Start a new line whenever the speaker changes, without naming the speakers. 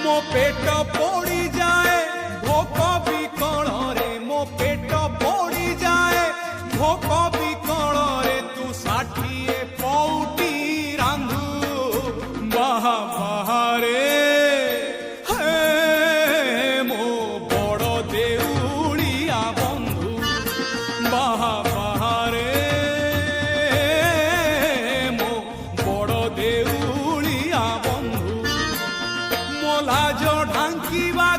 मो पेट पोड़ी जाए भोक भी कण रे मो पेट पोड़ी जाए भोक भी कण रे तू षाठिए पौटी रांधु बाहा बाहारे हे मो बड़ देउलिया बंधु बाहा बाहारे मो बड़ देउलिया बंधु मोला जो ढांकीवा